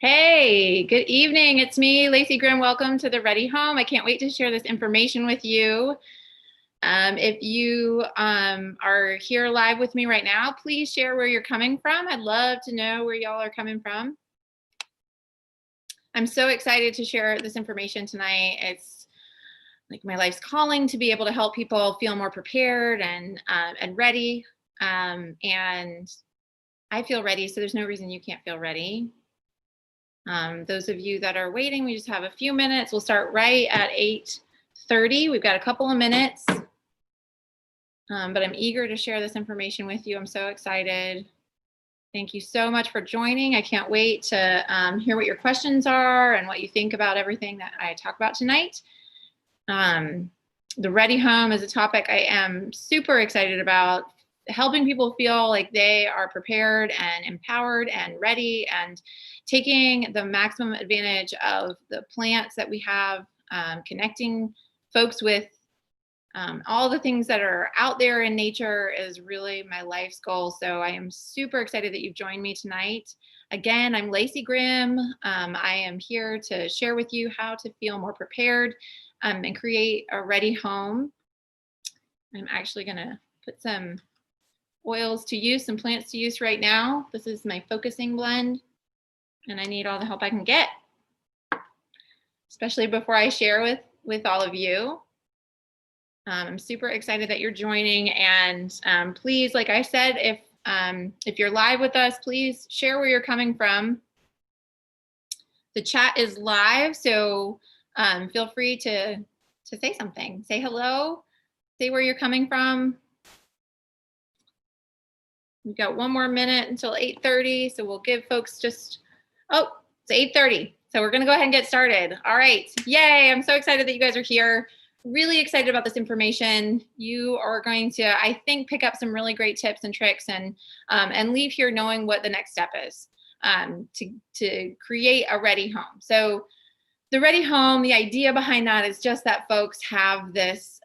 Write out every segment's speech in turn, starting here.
Hey, good evening. It's me, Lacey Grimm. Welcome to the Ready Home. I can't wait to share this information with you. If you are here live with me right now, please share where you're coming from. I'd love to know where y'all are coming from. I'm so excited to share this information tonight. It's like my life's calling to be able to help people feel more prepared and ready. And I feel ready, so there's no reason you can't feel ready. Those of you that are waiting, we just have a few minutes. We'll start right at 8:30. We've got a couple of minutes, but I'm eager to share this information with you. I'm so excited. Thank you so much for joining. I can't wait to hear what your questions are and what you think about everything that I talk about tonight. The Ready Home is a topic I am super excited about, helping people feel like they are prepared and empowered and ready and taking the maximum advantage of the plants that we have, connecting folks with all the things that are out there in nature is really my life's goal. So I am super excited that you've joined me tonight. Again, I'm Lacey Grimm. I am here to share with you how to feel more prepared and create a ready home. I'm actually going to put some oils to use, some plants to use right now. This is my focusing blend, and I need all the help I can get, especially before I share with all of you. I'm super excited that you're joining, and please, like I said, if you're live with us, please share where you're coming from. The chat is live, so feel free to say something. Say hello, say where you're coming from. We've got one more minute until 8:30, so we'll give folks it's 8:30. So we're gonna go ahead and get started. All right, yay, I'm so excited that you guys are here. Really excited about this information. You are going to, I think, pick up some really great tips and tricks and leave here knowing what the next step is to create a ready home. So the ready home, the idea behind that is just that folks have this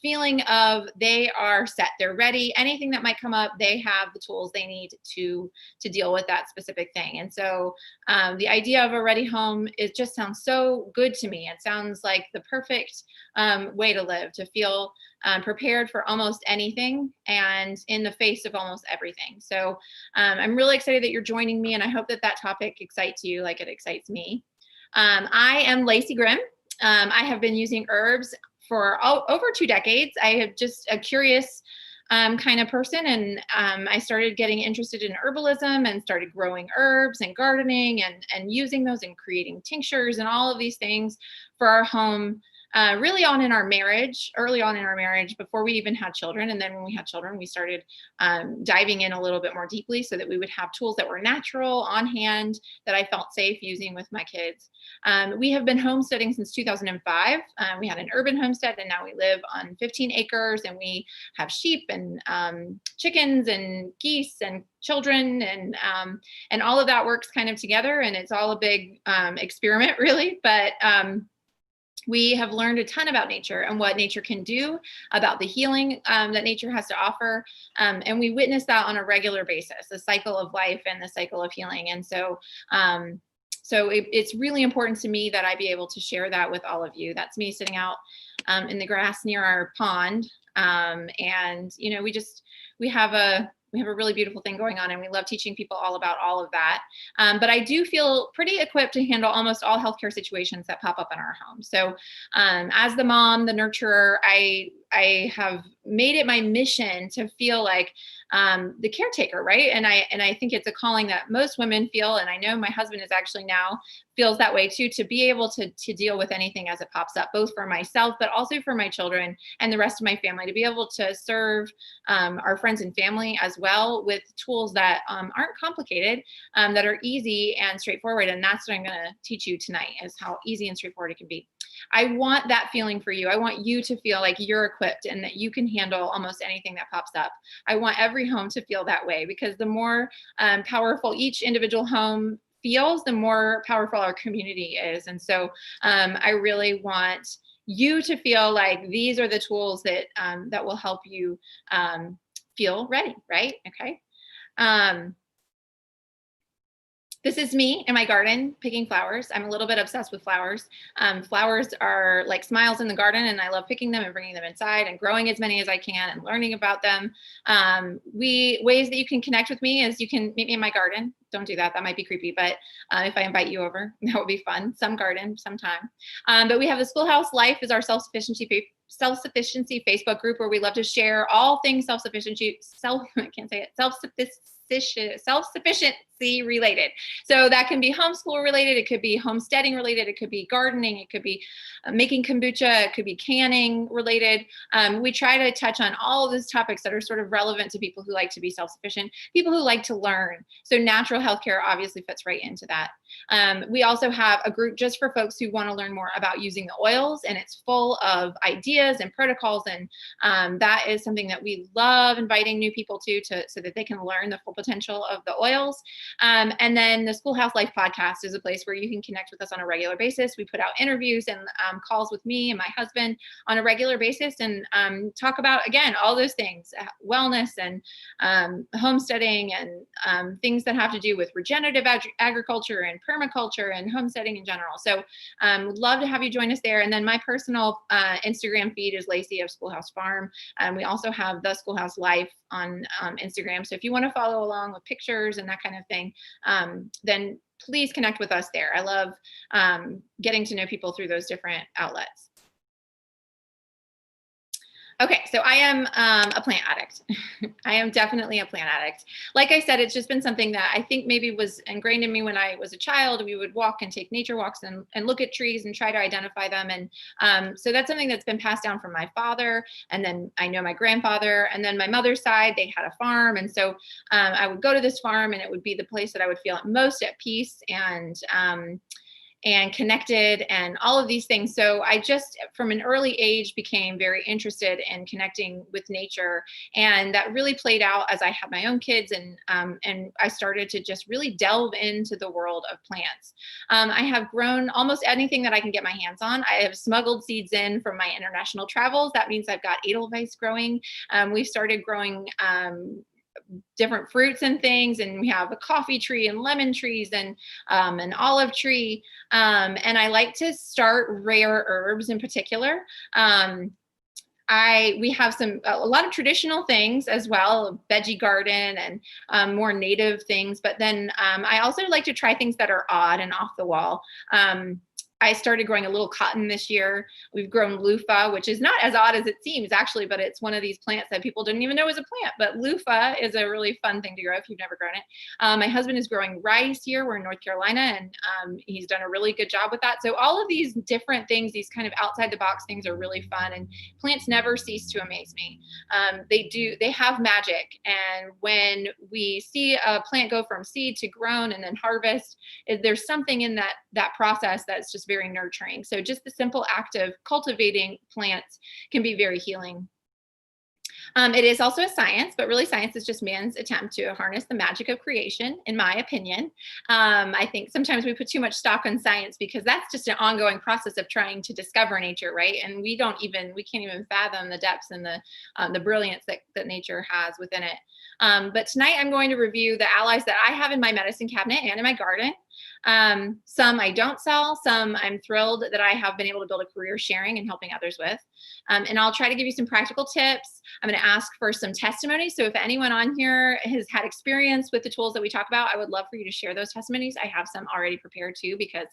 feeling of they are set, they're ready. Anything that might come up, they have the tools they need to deal with that specific thing. And so the idea of a ready home, it just sounds so good to me. It sounds like the perfect way to live, to feel prepared for almost anything and in the face of almost everything. So I'm really excited that you're joining me, and I hope that that topic excites you like it excites me. I am Lacey Grimm. I have been using herbs for over 2 decades. I have just a curious kind of person, and I started getting interested in herbalism and started growing herbs and gardening and using those and creating tinctures and all of these things for our home. Early on in our marriage, before we even had children. And then when we had children, we started diving in a little bit more deeply so that we would have tools that were natural, on hand, that I felt safe using with my kids. We have been homesteading since 2005. We had an urban homestead, and now we live on 15 acres, and we have sheep and chickens and geese and children, and all of that works kind of together, and it's all a big experiment, really. But we have learned a ton about nature and what nature can do, about the healing that nature has to offer. And we witness that on a regular basis, the cycle of life and the cycle of healing. And so it's really important to me that I be able to share that with all of you. That's me sitting out in the grass near our pond. And, you know, we have a really beautiful thing going on, and we love teaching people all about all of that. But I do feel pretty equipped to handle almost all healthcare situations that pop up in our home. So as the mom, the nurturer, I have made it my mission to feel like the caretaker, right? And I think it's a calling that most women feel, and I know my husband is actually now feels that way too, to be able to deal with anything as it pops up, both for myself, but also for my children and the rest of my family, to be able to serve our friends and family as well with tools that aren't complicated, that are easy and straightforward. And that's what I'm going to teach you tonight, is how easy and straightforward it can be. I want that feeling for you. I want you to feel like you're equipped and that you can handle almost anything that pops up. I want every home to feel that way, because the more powerful each individual home feels, the more powerful our community is. And so I really want you to feel like these are the tools that that will help you feel ready, right? Okay. This is me in my garden picking flowers. I'm a little bit obsessed with flowers. Flowers are like smiles in the garden, and I love picking them and bringing them inside and growing as many as I can and learning about them. Ways that you can connect with me is you can meet me in my garden. Don't do that. That might be creepy, but if I invite you over, that would be fun. Some garden, sometime. But we have the Schoolhouse Life is our self-sufficiency Facebook group where we love to share all things self-sufficiency, I can't say it, self-sufficiency related. So that can be homeschool related, it could be homesteading related, it could be gardening, it could be making kombucha, it could be canning related. We try to touch on all of those topics that are sort of relevant to people who like to be self-sufficient, people who like to learn. So natural healthcare obviously fits right into that. We also have a group just for folks who want to learn more about using the oils, and it's full of ideas and protocols, and that is something that we love inviting new people to so that they can learn the full potential of the oils. And then the Schoolhouse Life podcast is a place where you can connect with us on a regular basis. We put out interviews and calls with me and my husband on a regular basis and talk about, again, all those things, wellness and homesteading and things that have to do with regenerative agriculture and permaculture and homesteading in general. So would love to have you join us there. And then my personal Instagram feed is Lacey of Schoolhouse Farm. We also have the Schoolhouse Life on Instagram. So if you want to follow along with pictures and that kind of thing, then please connect with us there. I love getting to know people through those different outlets. Okay, so I am a plant addict. I am definitely a plant addict. Like I said, it's just been something that I think maybe was ingrained in me when I was a child. We would walk and take nature walks and look at trees and try to identify them. And so that's something that's been passed down from my father. And then I know my grandfather. And then my mother's side, they had a farm. And so I would go to this farm and it would be the place that I would feel most at peace and connected and all of these things. So I just, from an early age, became very interested in connecting with nature. And that really played out as I had my own kids and I started to just really delve into the world of plants. I have grown almost anything that I can get my hands on. I have smuggled seeds in from my international travels. That means I've got edelweiss growing. We've started growing different fruits and things, and we have a coffee tree and lemon trees and an olive tree, and I like to start rare herbs in particular. We have a lot of traditional things as well, a veggie garden and more native things, but then I also like to try things that are odd and off the wall. I started growing a little cotton this year. We've grown loofah, which is not as odd as it seems actually, but it's one of these plants that people didn't even know was a plant. But loofah is a really fun thing to grow if you've never grown it. My husband is growing rice here. We're in North Carolina, and he's done a really good job with that. So all of these different things, these kind of outside the box things are really fun, and plants never cease to amaze me. They have magic. And when we see a plant go from seed to grown and then harvest, there's something in that process that's just very nurturing. So just the simple act of cultivating plants can be very healing. It is also a science, but really science is just man's attempt to harness the magic of creation, in my opinion. I think sometimes we put too much stock on science because that's just an ongoing process of trying to discover nature, right? And we can't even fathom the depths and the brilliance that nature has within it. But tonight I'm going to review the allies that I have in my medicine cabinet and in my garden. Some I don't sell, some I'm thrilled that I have been able to build a career sharing and helping others with. And I'll try to give you some practical tips. I'm going to ask for some testimonies. So if anyone on here has had experience with the tools that we talk about, I would love for you to share those testimonies. I have some already prepared too, because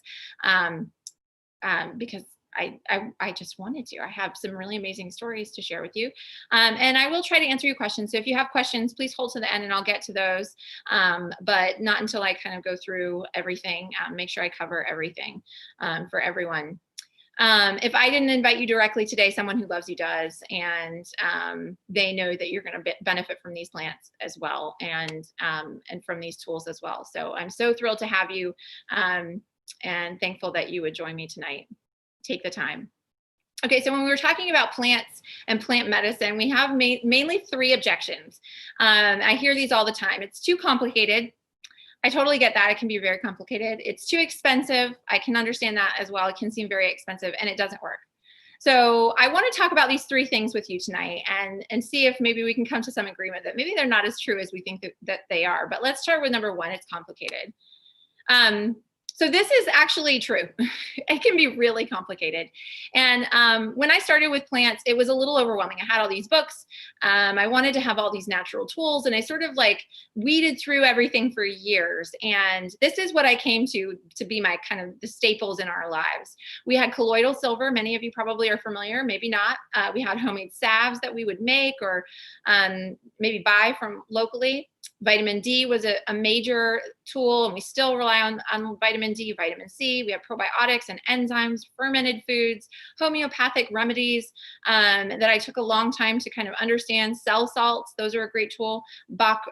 I just wanted to. I have some really amazing stories to share with you. And I will try to answer your questions. So if you have questions, please hold to the end and I'll get to those. But not until I kind of go through everything, make sure I cover everything for everyone. If I didn't invite you directly today, someone who loves you does, and they know that you're going to benefit from these plants as well, and from these tools as well. So I'm so thrilled to have you, and thankful that you would join me tonight. Take the time. Okay, so when we were talking about plants and plant medicine, we have mainly three objections. I hear these all the time. It's too complicated. I totally get that. It can be very complicated. It's too expensive. I can understand that as well. It can seem very expensive and it doesn't work. So I want to talk about these three things with you tonight and see if maybe we can come to some agreement that maybe they're not as true as we think that they are. But let's start with number one. It's complicated. So this is actually true. It can be really complicated. And when I started with plants, it was a little overwhelming. I had all these books. I wanted to have all these natural tools, and I sort of like weeded through everything for years. And this is what I came to be my kind of the staples in our lives. We had colloidal silver. Many of you probably are familiar, maybe not. We had homemade salves that we would make or maybe buy from locally. Vitamin D was a major tool, and we still rely on vitamin D, vitamin C. We have probiotics and enzymes, fermented foods, homeopathic remedies that I took a long time to kind of understand. Cell salts, those are a great tool. Bach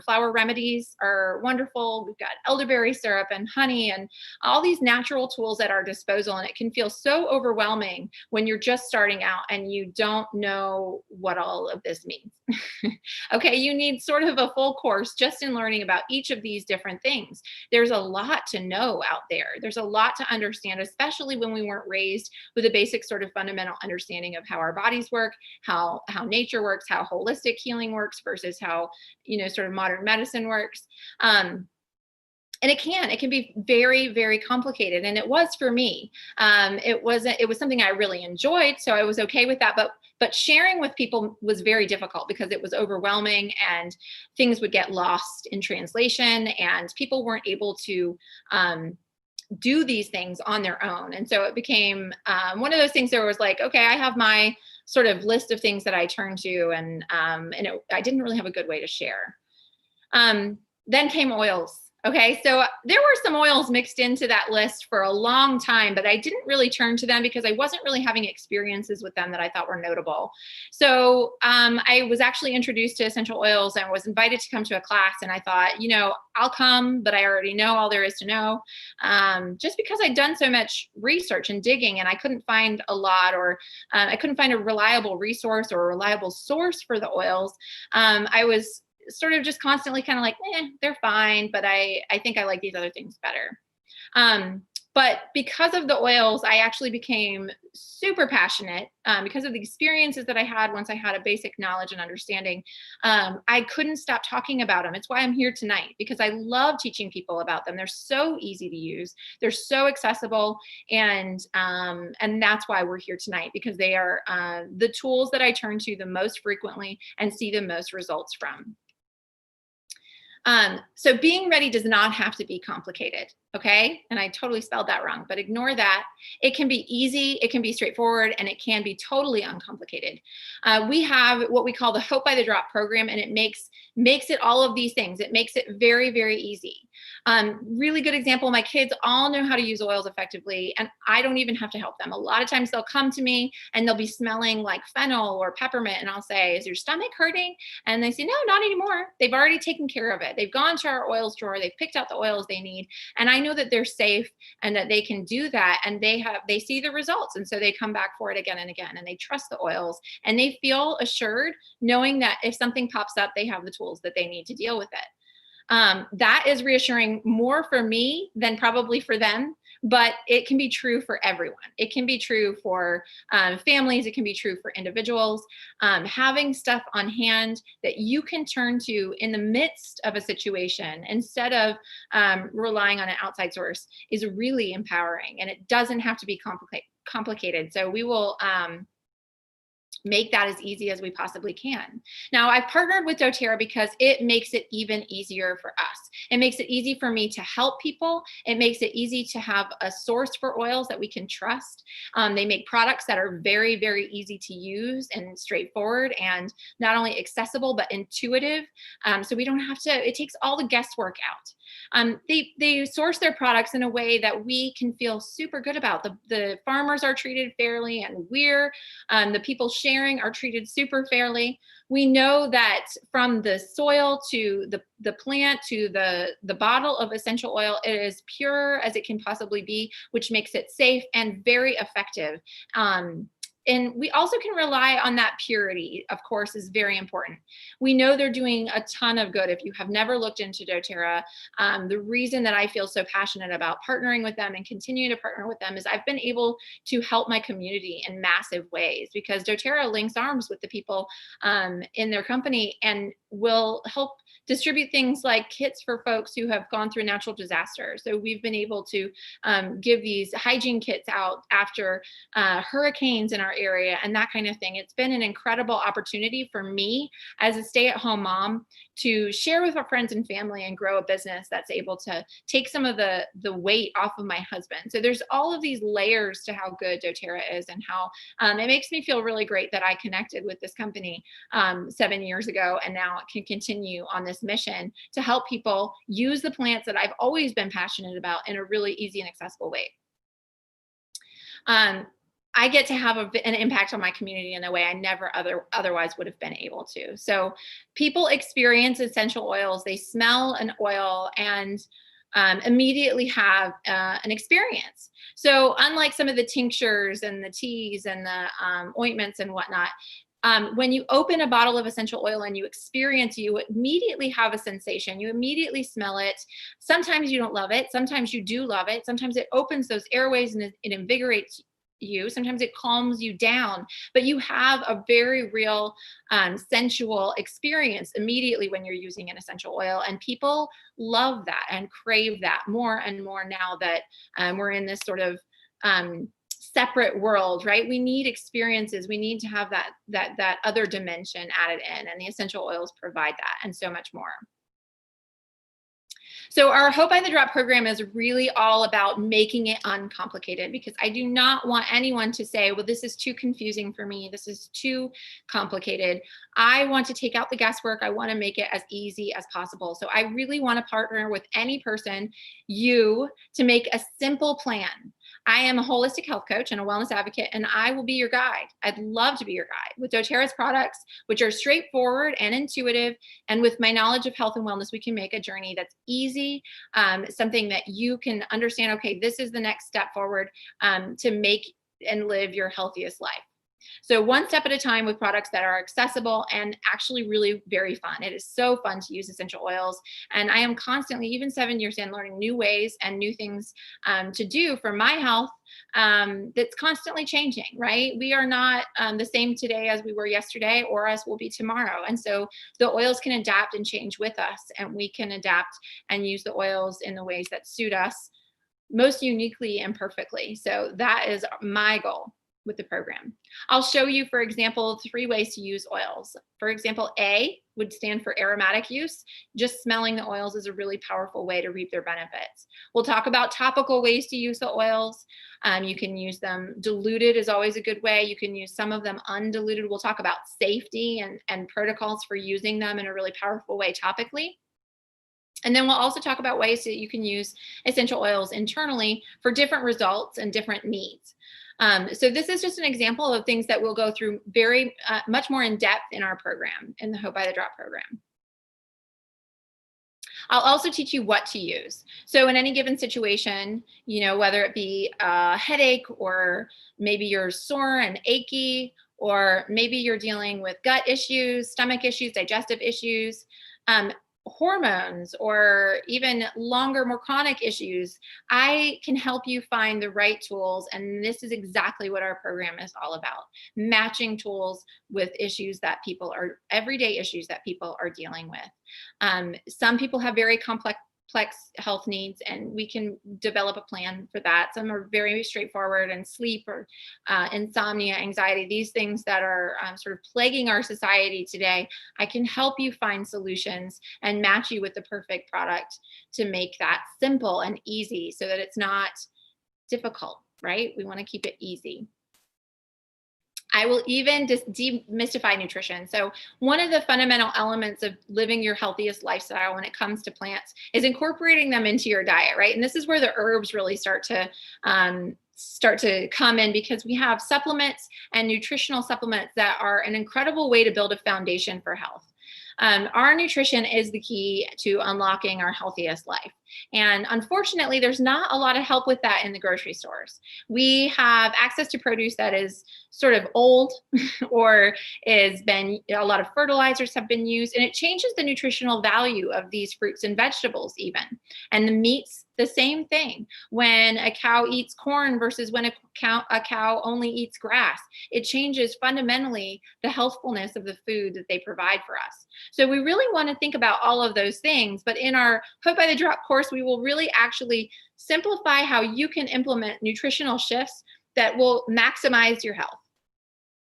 flower remedies are wonderful. We've got elderberry syrup and honey and all these natural tools at our disposal. And it can feel so overwhelming when you're just starting out and you don't know what all of this means. Okay, you need sort of a full course just in learning about each of these different things. There's a lot to know out there. There's a lot to understand, especially when we weren't raised with a basic sort of fundamental understanding of how our bodies work, how nature works, how holistic healing works versus how, sort of modern medicine works. And it can be very, very complicated. And it was for me. It was something I really enjoyed. So I was okay with that. But sharing with people was very difficult because it was overwhelming and things would get lost in translation and people weren't able to do these things on their own. And so it became one of those things where it was like, okay, I have my sort of list of things that I turn to, and I didn't really have a good way to share. Then came oils. Okay, so there were some oils mixed into that list for a long time, but I didn't really turn to them because I wasn't really having experiences with them that I thought were notable. So I was actually introduced to essential oils and was invited to come to a class. And I thought, I'll come, but I already know all there is to know. Just because I'd done so much research and digging and I couldn't find a lot, or I couldn't find a reliable resource or a reliable source for the oils, I was sort of just constantly kind of like, they're fine, but I think I like these other things better. But because of the oils, I actually became super passionate because of the experiences that I had once I had a basic knowledge and understanding. I couldn't stop talking about them. It's why I'm here tonight, because I love teaching people about them. They're so easy to use. They're so accessible. And that's why we're here tonight, because they are the tools that I turn to the most frequently and see the most results from. So being ready does not have to be complicated, okay? And I totally spelled that wrong, but ignore that. It can be easy, it can be straightforward, and it can be totally uncomplicated. We have what we call the Hope by the Drop program, and it makes it all of these things. It makes it very, very easy. Really good example, my kids all know how to use oils effectively, and I don't even have to help them. A lot of times they'll come to me and they'll be smelling like fennel or peppermint, and I'll say, is your stomach hurting? And they say, no, not anymore. They've already taken care of it. They've gone to our oils drawer, they've picked out the oils they need, and I know that they're safe and that they can do that, and they see the results, and so they come back for it again and again, and they trust the oils, and they feel assured knowing that if something pops up, they have the tools that they need to deal with it. That is reassuring more for me than probably for them, but it can be true for everyone. It can be true for families. It can be true for individuals. Having stuff on hand that you can turn to in the midst of a situation instead of relying on an outside source is really empowering, and it doesn't have to be complicated. So we will make that as easy as we possibly can. Now, I've partnered with doTERRA because it makes it even easier for us. It makes it easy for me to help people. It makes it easy to have a source for oils that we can trust. They make products that are very, very easy to use and straightforward, and not only accessible, but intuitive. So we don't have to, it takes all the guesswork out. They source their products in a way that we can feel super good about. The farmers are treated fairly, and the people sharing are treated super fairly. We know that from the soil to the plant to the bottle of essential oil, it is pure as it can possibly be, which makes it safe and very effective. And we also can rely on that purity, of course, is very important. We know they're doing a ton of good. If you have never looked into doTERRA, the reason that I feel so passionate about partnering with them and continue to partner with them is I've been able to help my community in massive ways, because doTERRA links arms with the people in their company and will help distribute things like kits for folks who have gone through natural disaster. So we've been able to give these hygiene kits out after hurricanes in our area and that kind of thing. It's been an incredible opportunity for me as a stay-at-home mom to share with our friends and family and grow a business that's able to take some of the weight off of my husband. So there's all of these layers to how good doTERRA is, and how it makes me feel really great that I connected with this company 7 years ago, and now can continue on this mission to help people use the plants that I've always been passionate about in a really easy and accessible way. I get to have an impact on my community in a way I never otherwise would have been able to. So people experience essential oils, they smell an oil and immediately have an experience. So unlike some of the tinctures and the teas and the ointments and whatnot, when you open a bottle of essential oil and you experience, you immediately have a sensation. You immediately smell it. Sometimes you don't love it. Sometimes you do love it. Sometimes it opens those airways and it invigorates you. Sometimes it calms you down, but you have a very real sensual experience immediately when you're using an essential oil. And people love that and crave that more and more now that we're in this sort of separate world, right? We need experiences. We need to have that other dimension added in, and the essential oils provide that, and so much more. So our Hope by the Drop program is really all about making it uncomplicated, because I do not want anyone to say, well, this is too confusing for me. This is too complicated. I want to take out the guesswork. I want to make it as easy as possible. So I really want to partner with any person, you, to make a simple plan. I am a holistic health coach and a wellness advocate, and I will be your guide. I'd love to be your guide with doTERRA's products, which are straightforward and intuitive. And with my knowledge of health and wellness, we can make a journey that's easy, something that you can understand, okay, this is the next step forward to make and live your healthiest life. So one step at a time with products that are accessible and actually really very fun. It is so fun to use essential oils. And I am constantly, even 7 years in, learning new ways and new things to do for my health that's constantly changing, right? We are not the same today as we were yesterday or as we'll be tomorrow. And so the oils can adapt and change with us, and we can adapt and use the oils in the ways that suit us most uniquely and perfectly. So that is my goal with the program. I'll show you, for example, 3 ways to use oils. For example, A would stand for aromatic use. Just smelling the oils is a really powerful way to reap their benefits. We'll talk about topical ways to use the oils. You can use them diluted is always a good way. You can use some of them undiluted. We'll talk about safety and protocols for using them in a really powerful way topically. And then we'll also talk about ways that you can use essential oils internally for different results and different needs. So this is just an example of things that we'll go through very much more in depth in our program, in the Hope by the Drop program. I'll also teach you what to use. So in any given situation, you know, whether it be a headache, or maybe you're sore and achy, or maybe you're dealing with gut issues, stomach issues, digestive issues, hormones, or even longer, more chronic issues, I can help you find the right tools. And this is exactly what our program is all about: matching tools with issues that people are, everyday issues that people are dealing with. Some people have very complex health needs, and we can develop a plan for that. Some are very straightforward, and sleep or insomnia, anxiety, these things that are sort of plaguing our society today. I can help you find solutions and match you with the perfect product to make that simple and easy, so that it's not difficult, right? We want to keep it easy. I will even just demystify nutrition. So one of the fundamental elements of living your healthiest lifestyle when it comes to plants is incorporating them into your diet, right? And this is where the herbs really start to come in, because we have supplements and nutritional supplements that are an incredible way to build a foundation for health. Our nutrition is the key to unlocking our healthiest life. And unfortunately, there's not a lot of help with that in the grocery stores. We have access to produce that is sort of old or is been, a lot of fertilizers have been used, and it changes the nutritional value of these fruits and vegetables even. And the meats, the same thing. When a cow eats corn versus when a cow only eats grass, it changes fundamentally the healthfulness of the food that they provide for us. So we really want to think about all of those things, but in our Hope by the Drop course, we will really actually simplify how you can implement nutritional shifts that will maximize your health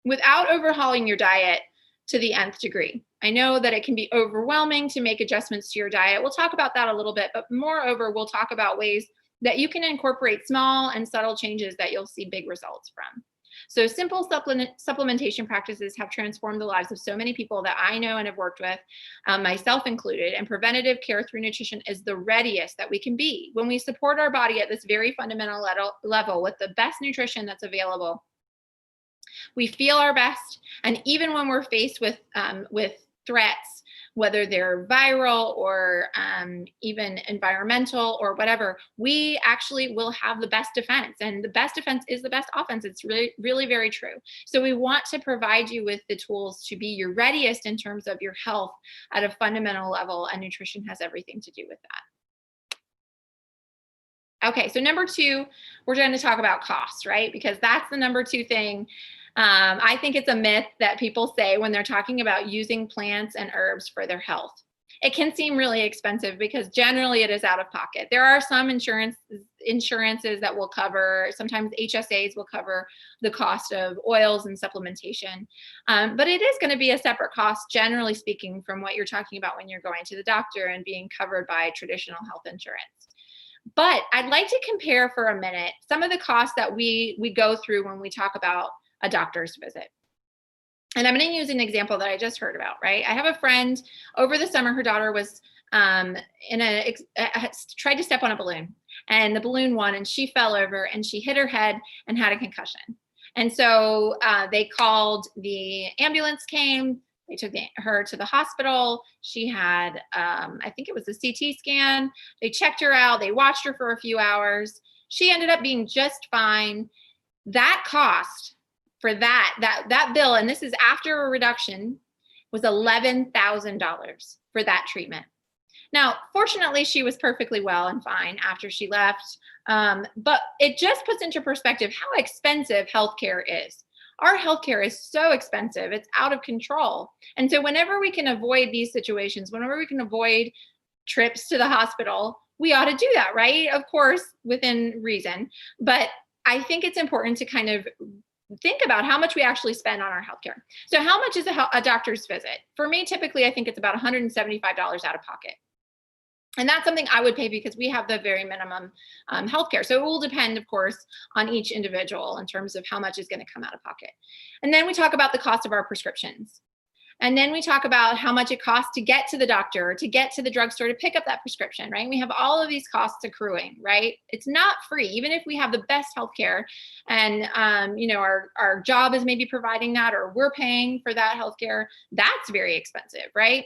without overhauling your diet to the nth degree. I know that it can be overwhelming to make adjustments to your diet. We'll talk about that a little bit, but moreover, we'll talk about ways that you can incorporate small and subtle changes that you'll see big results from. So simple supplementation practices have transformed the lives of so many people that I know and have worked with, myself included, and preventative care through nutrition is the readiest that we can be. When we support our body at this very fundamental level with the best nutrition that's available, we feel our best. And even when we're faced with threats, whether they're viral or even environmental or whatever, we actually will have the best defense. And the best defense is the best offense. It's really, really very true. So we want to provide you with the tools to be your readiest in terms of your health at a fundamental level, and nutrition has everything to do with that. Okay, so number two, we're going to talk about costs, right? Because that's the number two thing. I think it's a myth that people say when they're talking about using plants and herbs for their health. It can seem really expensive because generally it is out of pocket. There are some insurances that will cover, sometimes HSAs will cover the cost of oils and supplementation. But it is going to be a separate cost, generally speaking, from what you're talking about when you're going to the doctor and being covered by traditional health insurance. But I'd like to compare for a minute some of the costs that we go through when we talk about a doctor's visit. And I'm going to use an example that I just heard about, right? I have a friend over the summer, her daughter was tried to step on a balloon, and the balloon won, and she fell over and she hit her head and had a concussion. And so they called, the ambulance came, they took her to the hospital. She had, I think it was a CT scan. They checked her out. They watched her for a few hours. She ended up being just fine. That cost for that bill, and this is after a reduction, was $11,000 for that treatment. Now, fortunately, she was perfectly well and fine after she left, but it just puts into perspective how expensive healthcare is. Our healthcare is so expensive, it's out of control. And so whenever we can avoid these situations, whenever we can avoid trips to the hospital, we ought to do that, right? Of course, within reason. But I think it's important to kind of think about how much we actually spend on our healthcare. So how much is a doctor's visit? For me, typically, I think it's about $175 out of pocket. And that's something I would pay because we have the very minimum healthcare. So it will depend, of course, on each individual in terms of how much is going to come out of pocket. And then we talk about the cost of our prescriptions. And then we talk about how much it costs to get to the doctor, to get to the drugstore, to pick up that prescription, right? We have all of these costs accruing, right? It's not free, even if we have the best healthcare and, our job is maybe providing that, or we're paying for that healthcare. That's very expensive, right?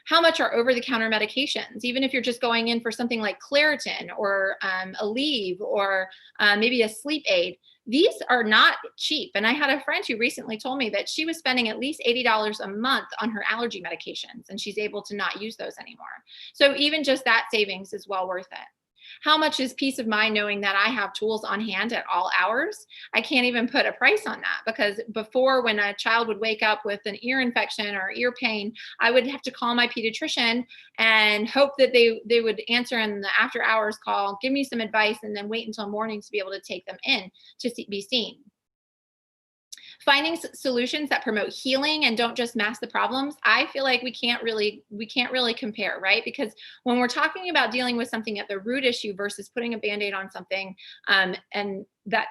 How much are over-the-counter medications? Even if you're just going in for something like Claritin or Aleve or maybe a sleep aid, these are not cheap. And I had a friend who recently told me that she was spending at least $80 a month on her allergy medications, and she's able to not use those anymore. So even just that savings is well worth it. How much is peace of mind knowing that I have tools on hand at all hours? I can't even put a price on that, because before, when a child would wake up with an ear infection or ear pain, I would have to call my pediatrician and hope that they would answer in the after hours call, give me some advice, and then wait until morning to be able to take them in to be seen. Finding solutions that promote healing and don't just mask the problems, I feel like we can't really compare, right? Because when we're talking about dealing with something at the root issue versus putting a Band-Aid on something, and that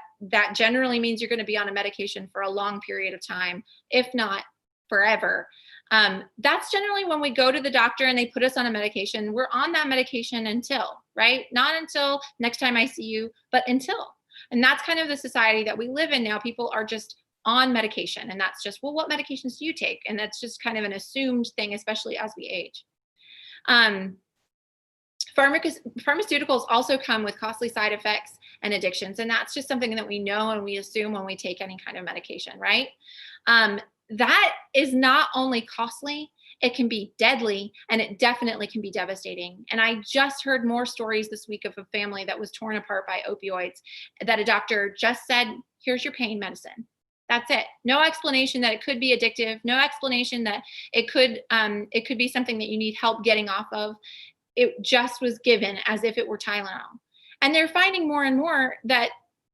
generally means you're going to be on a medication for a long period of time, if not forever. That's generally when we go to the doctor and they put us on a medication. We're on that medication until, right? Not until next time I see you, but until. And that's kind of the society that we live in now. People are just on medication, and that's just, well, what medications do you take? And that's just kind of an assumed thing, especially as we age. Pharmaceuticals also come with costly side effects and addictions, and that's just something that we know and we assume when we take any kind of medication, right? That is not only costly, it can be deadly, and it definitely can be devastating. And I just heard more stories this week of a family that was torn apart by opioids, that a doctor just said, here's your pain medicine. That's it. No explanation that it could be addictive. No explanation that it could be something that you need help getting off of. It just was given as if it were Tylenol. And they're finding more and more that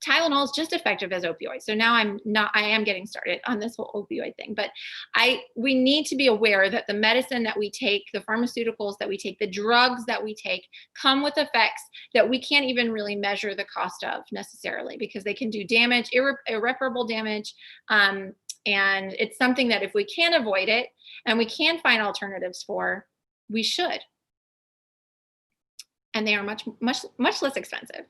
Tylenol is just effective as opioids. So now I am getting started on this whole opioid thing, but we need to be aware that the medicine that we take, the pharmaceuticals that we take, the drugs that we take come with effects that we can't even really measure the cost of necessarily, because they can do damage, irreparable damage. And it's something that if we can avoid it and we can find alternatives for, we should. And they are much, much, much less expensive.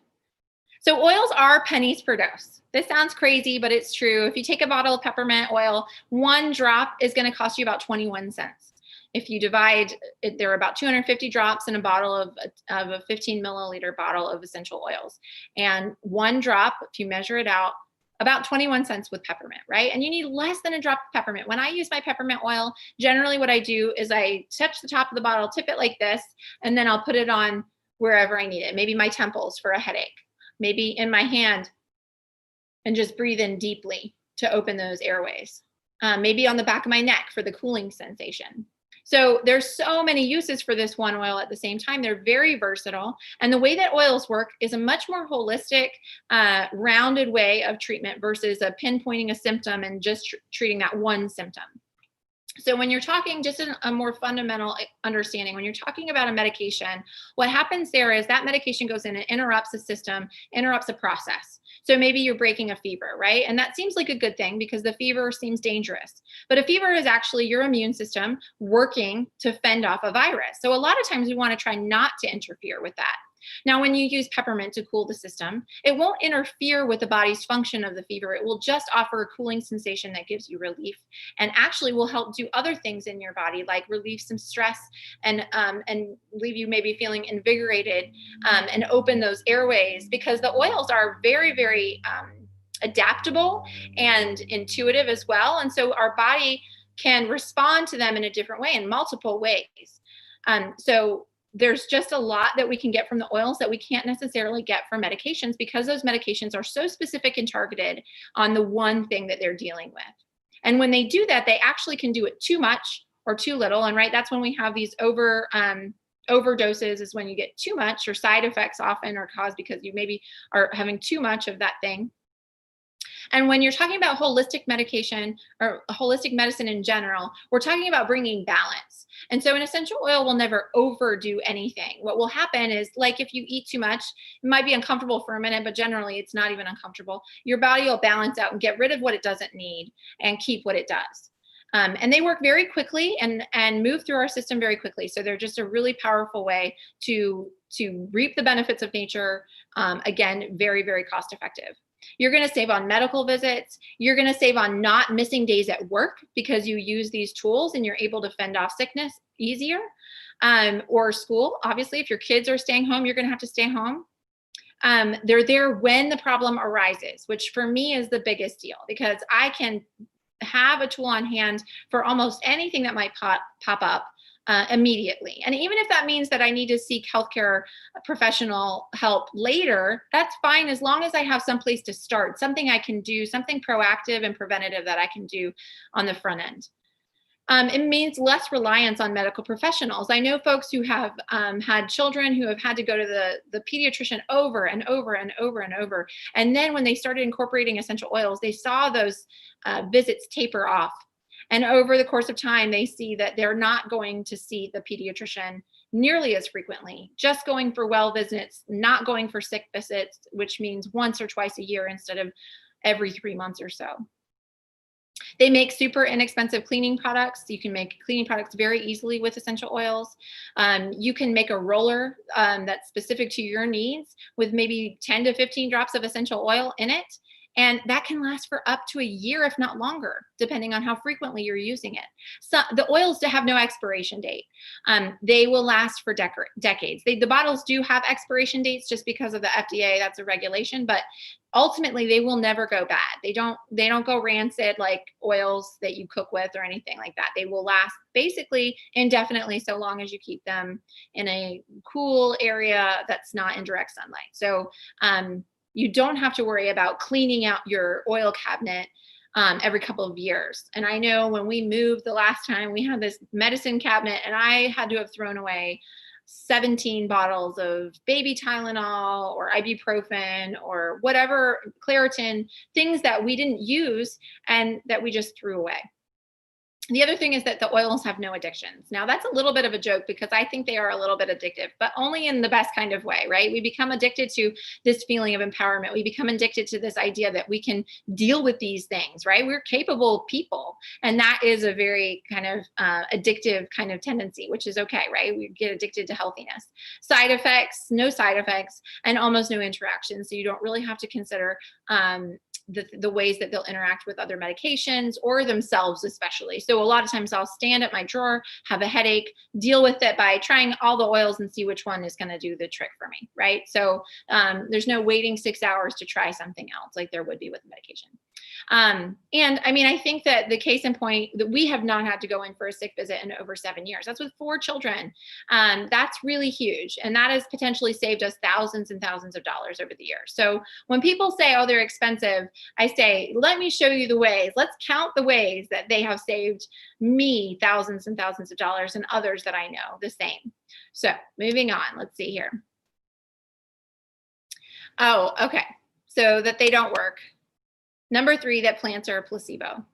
So oils are pennies per dose. This sounds crazy, but it's true. If you take a bottle of peppermint oil, 1 drop is going to cost you about 21 cents. If you divide it, there are about 250 drops in a bottle of a 15 milliliter bottle of essential oils. And 1 drop, if you measure it out, about 21 cents with peppermint, right? And you need less than a drop of peppermint. When I use my peppermint oil, generally what I do is I touch the top of the bottle, tip it like this, and then I'll put it on wherever I need it. Maybe my temples for a headache, maybe in my hand, and just breathe in deeply to open those airways. Maybe on the back of my neck for the cooling sensation. So there's so many uses for this one oil at the same time. They're very versatile. And the way that oils work is a much more holistic, rounded way of treatment versus pinpointing a symptom and just treating that one symptom. So when you're talking, just a more fundamental understanding, when you're talking about a medication, what happens there is that medication goes in and interrupts the system, interrupts a process. So maybe you're breaking a fever, right? And that seems like a good thing because the fever seems dangerous. But a fever is actually your immune system working to fend off a virus. So a lot of times we want to try not to interfere with that. Now, when you use peppermint to cool the system, it won't interfere with the body's function of the fever. It will just offer a cooling sensation that gives you relief and actually will help do other things in your body, like relieve some stress and leave you maybe feeling invigorated and open those airways, because the oils are very, very adaptable and intuitive as well. And so our body can respond to them in a different way, in multiple ways. So there's just a lot that we can get from the oils that we can't necessarily get from medications, because those medications are so specific and targeted on the one thing that they're dealing with. And when they do that, they actually can do it too much or too little. And right, that's when we have these overdoses, is when you get too much, or side effects often are caused because you maybe are having too much of that thing. And when you're talking about holistic medication or holistic medicine in general, we're talking about bringing balance. And so an essential oil will never overdo anything. What will happen is, like if you eat too much, it might be uncomfortable for a minute, but generally it's not even uncomfortable. Your body will balance out and get rid of what it doesn't need and keep what it does. And they work very quickly and move through our system very quickly. So they're just a really powerful way to reap the benefits of nature. Again, very, very cost effective. You're going to save on medical visits. You're going to save on not missing days at work because you use these tools and you're able to fend off sickness easier. Or school. Obviously, if your kids are staying home, you're going to have to stay home. They're there when the problem arises, which for me is the biggest deal, because I can have a tool on hand for almost anything that might pop up immediately. And even if that means that I need to seek healthcare professional help later, that's fine, as long as I have some place to start, something I can do, something proactive and preventative that I can do on the front end. It means less reliance on medical professionals. I know folks who have had children who have had to go to the pediatrician over and over and over and over. And then when they started incorporating essential oils, they saw those visits taper off. And over the course of time, they see that they're not going to see the pediatrician nearly as frequently, just going for well visits, not going for sick visits, which means once or twice a year instead of every 3 months or so. They make super inexpensive cleaning products. You can make cleaning products very easily with essential oils. You can make a roller that's specific to your needs with maybe 10 to 15 drops of essential oil in it. And that can last for up to a year, if not longer, depending on how frequently you're using it. So the oils have no expiration date. They will last for decades. The bottles do have expiration dates just because of the FDA. That's a regulation, but ultimately they will never go bad. They don't go rancid like oils that you cook with or anything like that. They will last basically indefinitely so long as you keep them in a cool area that's not in direct sunlight. So you don't have to worry about cleaning out your oil cabinet every couple of years. And I know when we moved the last time, we had this medicine cabinet and I had to have thrown away 17 bottles of baby Tylenol or ibuprofen or whatever, Claritin, things that we didn't use and that we just threw away. The other thing is that the oils have no addictions. Now, that's a little bit of a joke because I think they are a little bit addictive, but only in the best kind of way, right? We become addicted to this feeling of empowerment. We become addicted to this idea that we can deal with these things, right? We're capable people. And that is a very kind of addictive kind of tendency, which is okay, right? We get addicted to healthiness. Side effects, no side effects, and almost no interactions. So you don't really have to consider the ways that they'll interact with other medications or themselves especially. So a lot of times I'll stand at my drawer, have a headache, deal with it by trying all the oils and see which one is going to do the trick for me, right? So there's no waiting 6 hours to try something else like there would be with medication. And I mean, I think that the case in point that we have not had to go in for a sick visit in over 7 years. That's with 4 children. That's really huge. And that has potentially saved us thousands and thousands of dollars over the years. So when people say, oh, they're expensive, I say, let me show you the ways. Let's count the ways that they have saved me thousands and thousands of dollars and others that I know the same. So moving on, let's see here. Oh, okay. So that they don't work. Number 3, that plants are a placebo.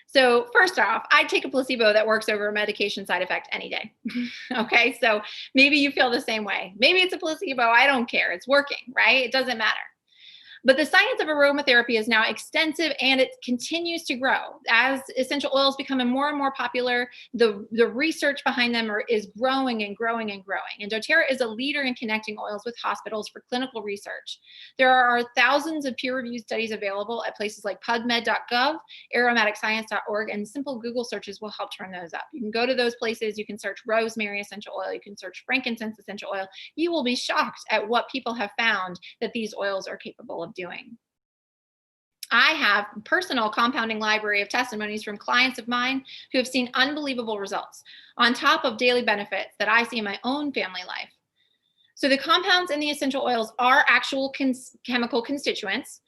So first off, I'd take a placebo that works over a medication side effect any day. Okay, so maybe you feel the same way. Maybe it's a placebo. I don't care. It's working, right? It doesn't matter. But the science of aromatherapy is now extensive and it continues to grow. As essential oils become more and more popular, the research behind them is growing and growing and growing. And doTERRA is a leader in connecting oils with hospitals for clinical research. There are thousands of peer-reviewed studies available at places like PubMed.gov, aromaticscience.org, and simple Google searches will help turn those up. You can go to those places. You can search rosemary essential oil. You can search frankincense essential oil. You will be shocked at what people have found that these oils are capable of doing. I have a personal compounding library of testimonies from clients of mine who have seen unbelievable results on top of daily benefits that I see in my own family life. So the compounds in the essential oils are actual chemical constituents.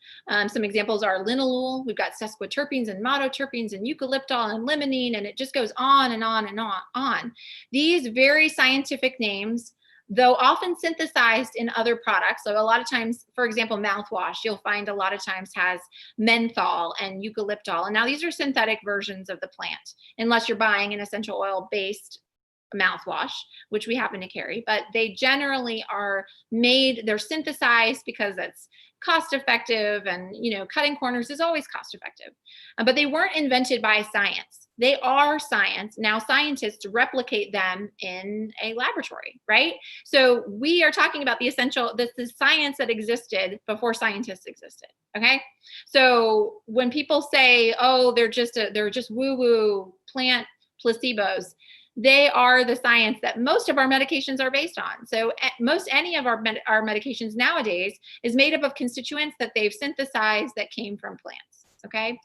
Some examples are linalool. We've got sesquiterpenes and monoterpenes and eucalyptol and limonene, and it just goes on and on and on. These very scientific names, though often synthesized in other products. So a lot of times, for example, mouthwash, you'll find a lot of times has menthol and eucalyptol. And now these are synthetic versions of the plant, unless you're buying an essential oil based mouthwash, which we happen to carry, but they generally are made, they're synthesized because it's cost effective, and cutting corners is always cost effective. But they weren't invented by science. They are science. Now scientists replicate them in a laboratory, right? So we are talking about the science that existed before scientists existed. Okay. So when people say, oh, they're just woo-woo plant placebos, they are the science that most of our medications are based on. So any of our medications nowadays is made up of constituents that they've synthesized that came from plants. Okay.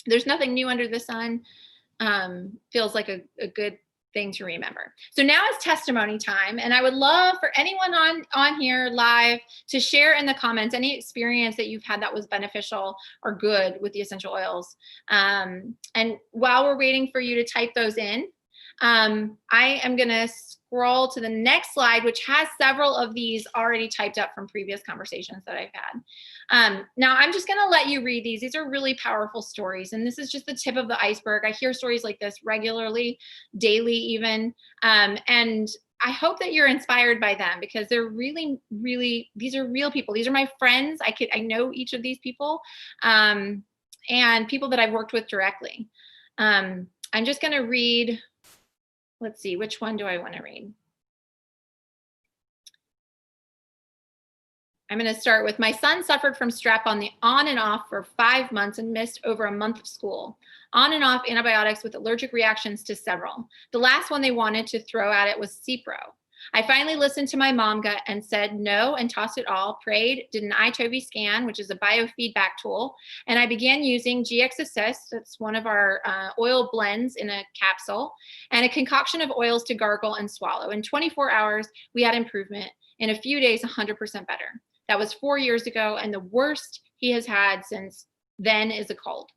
There's nothing new under the sun. Feels like a good thing to remember. So now it's testimony time. And I would love for anyone on here live to share in the comments any experience that you've had that was beneficial or good with the essential oils. And while we're waiting for you to type those in, I am going to scroll to the next slide, which has several of these already typed up from previous conversations that I've had. Now, I'm just going to let you read these. These are really powerful stories, and this is just the tip of the iceberg. I hear stories like this regularly, daily even, and I hope that you're inspired by them because they're really, really, these are real people. These are my friends. I know each of these people, and people that I've worked with directly. I'm just going to read. Let's see, which one do I want to read? I'm going to start with my son suffered from strep on and off for 5 months and missed over a month of school. On and off antibiotics with allergic reactions to several. The last one they wanted to throw at it was Cipro. I finally listened to my mom gut and said no and tossed it all, prayed, did an iToby scan, which is a biofeedback tool, and I began using GX Assist. That's one of our oil blends in a capsule, and a concoction of oils to gargle and swallow. In 24 hours, we had improvement. In a few days, 100% better. That was 4 years ago, and the worst he has had since then is a cold.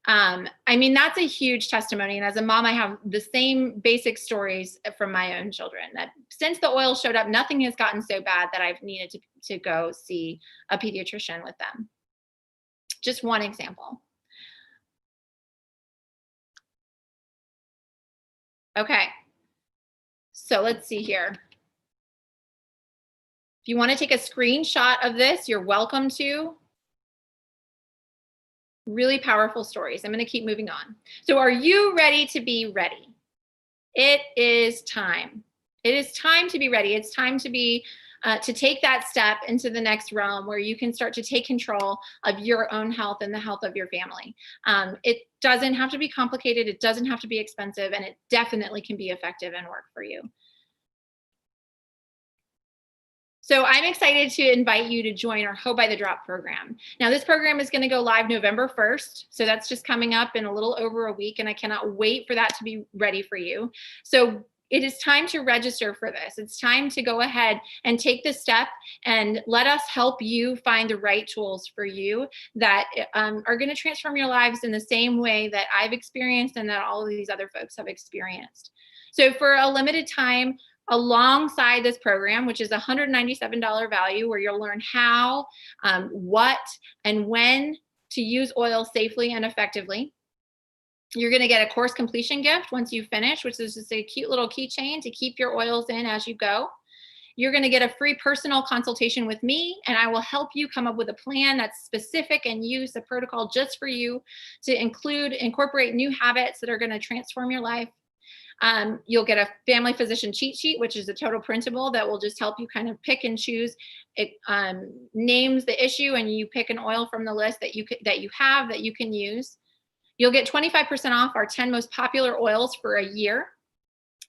I mean, that's a huge testimony. And as a mom, I have the same basic stories from my own children that since the oil showed up, nothing has gotten so bad that I've needed to go see a pediatrician with them. Just one example. Okay. So let's see here. If you want to take a screenshot of this, you're welcome to. Really powerful stories. I'm going to keep moving on. So are you ready to be ready? It is time. It is time to be ready. It's time to be to take that step into the next realm where you can start to take control of your own health and the health of your family. It doesn't have to be complicated. It doesn't have to be expensive, and it definitely can be effective and work for you. So I'm excited to invite you to join our Hoe by the Drop program. Now, this program is going to go live November 1st. So that's just coming up in a little over a week, and I cannot wait for that to be ready for you. So it is time to register for this. It's time to go ahead and take this step and let us help you find the right tools for you that are going to transform your lives in the same way that I've experienced and that all of these other folks have experienced. So for a limited time, alongside this program, which is a $197 value, where you'll learn how, what, and when to use oil safely and effectively. You're going to get a course completion gift once you finish, which is just a cute little keychain to keep your oils in as you go. You're going to get a free personal consultation with me, and I will help you come up with a plan that's specific and use a protocol just for you to incorporate new habits that are going to transform your life. You'll get a family physician cheat sheet, which is a total printable that will just help you kind of pick and choose. It names the issue, and you pick an oil from the list that you have that you can use. You'll get 25% off our 10 most popular oils for a year,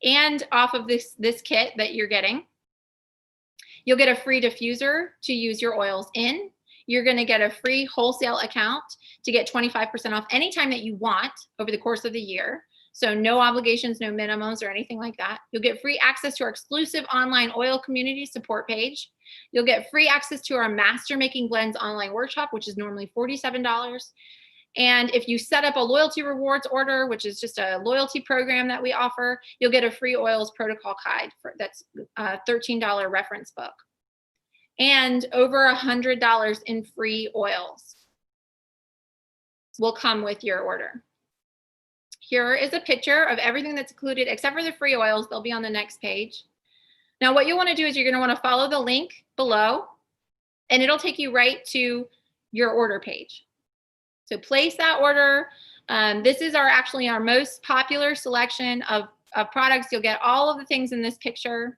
and off of this kit that you're getting. You'll get a free diffuser to use your oils in. You're going to get a free wholesale account to get 25% off anytime that you want over the course of the year. So no obligations, no minimums or anything like that. You'll get free access to our exclusive online oil community support page. You'll get free access to our Master Making Blends online workshop, which is normally $47. And if you set up a loyalty rewards order, which is just a loyalty program that we offer, you'll get a free oils protocol guide that's a $13 reference book. And over $100 in free oils will come with your order. Here is a picture of everything that's included except for the free oils. They'll be on the next page. Now, what you want to do is you're going to want to follow the link below, and it'll take you right to your order page. So place that order. This is actually our most popular selection of products. You'll get all of the things in this picture.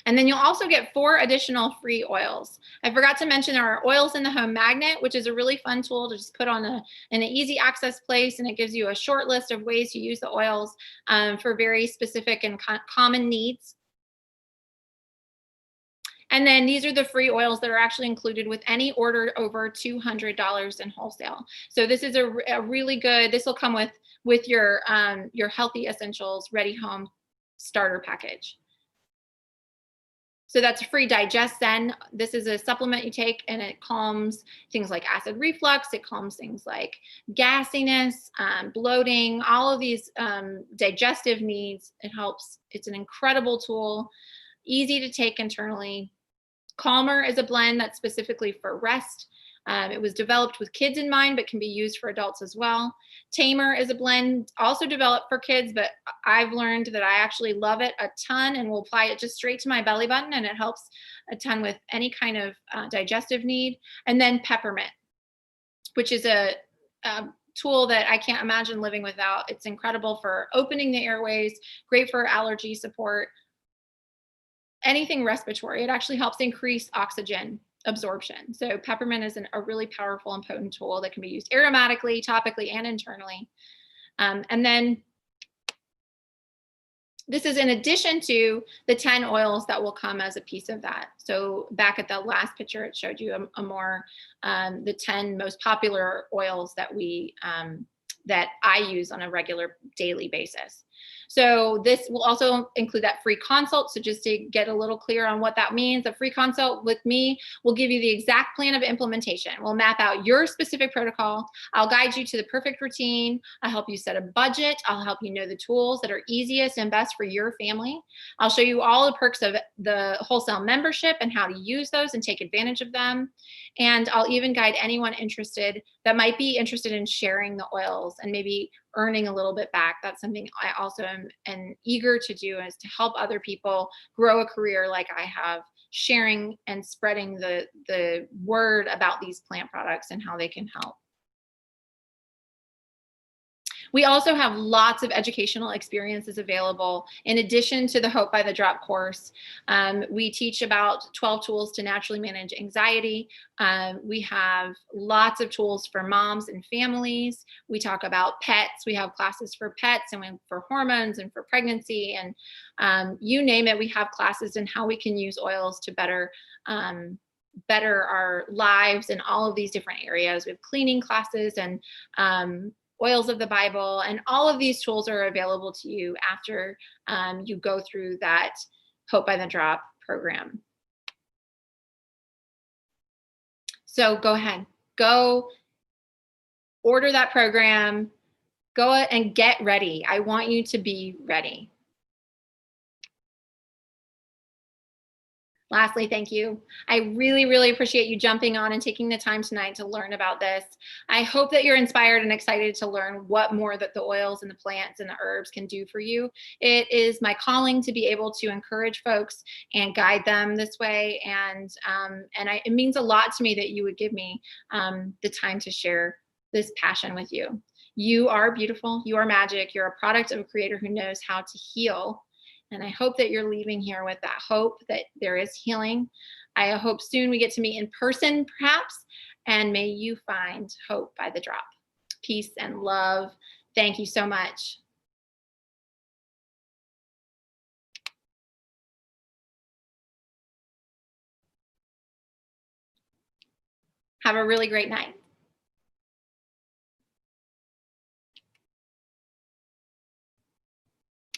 And then you'll also get 4 additional free oils. I forgot to mention our oils in the home magnet, which is a really fun tool to just put on in an easy access place. And it gives you a short list of ways to use the oils for very specific and common needs. And then these are the free oils that are actually included with any order over $200 in wholesale. So this is a really good, this will come with your Healthy Essentials Ready Home starter package. So that's a free Digest Zen. This is a supplement you take, and it calms things like acid reflux. It calms things like gassiness, bloating, all of these digestive needs. It helps. It's an incredible tool, easy to take internally. Calmer is a blend that's specifically for rest. It was developed with kids in mind, but can be used for adults as well. Tamer is a blend also developed for kids, but I've learned that I actually love it a ton and will apply it just straight to my belly button, and it helps a ton with any kind of digestive need. And then peppermint, which is a tool that I can't imagine living without. It's incredible for opening the airways, great for allergy support. anything respiratory. It actually helps increase oxygen absorption. So peppermint is a really powerful and potent tool that can be used aromatically, topically, and internally. And then this is in addition to the 10 oils that will come as a piece of that. So back at the last picture, it showed you a more, the 10 most popular oils that that I use on a regular daily basis. So this will also include that free consult. So just to get a little clear on what that means, a free consult with me will give you the exact plan of implementation. We'll map out your specific protocol. I'll guide you to the perfect routine. I'll help you set a budget. I'll help you know the tools that are easiest and best for your family. I'll show you all the perks of the wholesale membership and how to use those and take advantage of them. And I'll even guide anyone interested that might be interested in sharing the oils and maybe earning a little bit back. That's something I also am eager to do, is to help other people grow a career like I have, sharing and spreading the word about these plant products and how they can help. We also have lots of educational experiences available. In addition to the Hope by the Drop course, we teach about 12 tools to naturally manage anxiety. We have lots of tools for moms and families. We talk about pets. We have classes for pets and for hormones and for pregnancy, and you name it, we have classes in how we can use oils to better our lives in all of these different areas. We have cleaning classes and oils of the Bible, and all of these tools are available to you after you go through that Hope by the Drop program. So go ahead, go order that program, go and get ready. I want you to be ready. Lastly, thank you. I really, really appreciate you jumping on and taking the time tonight to learn about this. I hope that you're inspired and excited to learn what more that the oils and the plants and the herbs can do for you. It is my calling to be able to encourage folks and guide them this way. And it means a lot to me that you would give me the time to share this passion with you. You are beautiful. You are magic. You're a product of a creator who knows how to heal. And I hope that you're leaving here with that hope that there is healing. I hope soon we get to meet in person, perhaps, and may you find hope by the drop. Peace and love. Thank you so much. Have a really great night.